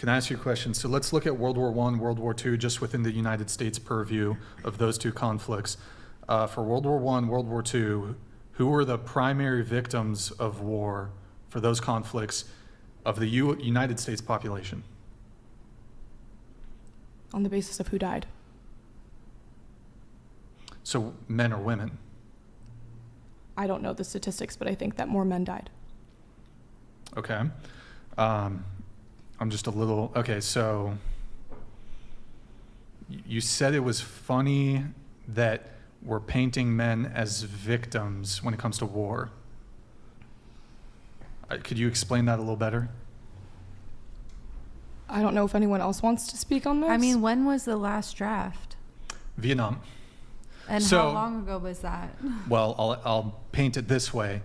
Can I ask you a question? So let's look at World War I, World War II, just within the United States purview of those two conflicts. For World War I, World War II, who were the primary victims of war for those conflicts of the United States population? On the basis of who died. So men or women? I don't know the statistics, but I think that more men died. Okay. I'm just a little, okay, so you said it was funny that we're painting men as victims when it comes to war. Could you explain that a little better? I don't know if anyone else wants to speak on this. I mean, when was the last draft? Vietnam. And So- how long ago was that? Well, I'll paint it this way.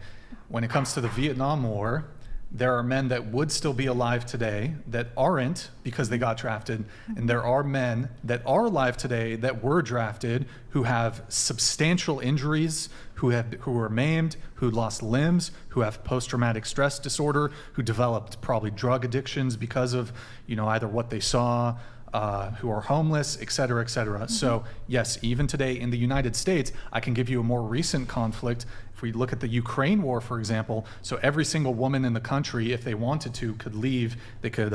When it comes to the Vietnam War, there are men that would still be alive today that aren't because they got drafted. And there are men that are alive today that were drafted who have substantial injuries, who were maimed, who lost limbs, who have post-traumatic stress disorder, who developed probably drug addictions because of, either what they saw, who are homeless, et cetera, et cetera. Mm-hmm. So yes, even today in the United States, I can give you a more recent conflict. If we look at the Ukraine war, for example, so every single woman in the country, if they wanted to, could leave. They could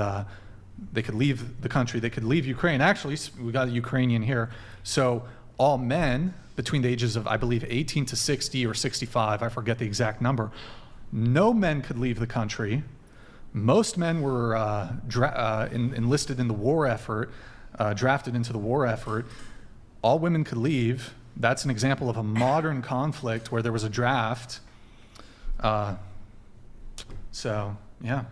leave the country. They could leave Ukraine. Actually, we got a Ukrainian here. So all men between the ages of, I believe, 18 to 60 or 65, I forget the exact number, no men could leave the country. Most men were enlisted in the war effort, drafted into the war effort. All women could leave. That's an example of a modern conflict where there was a draft. So, yeah.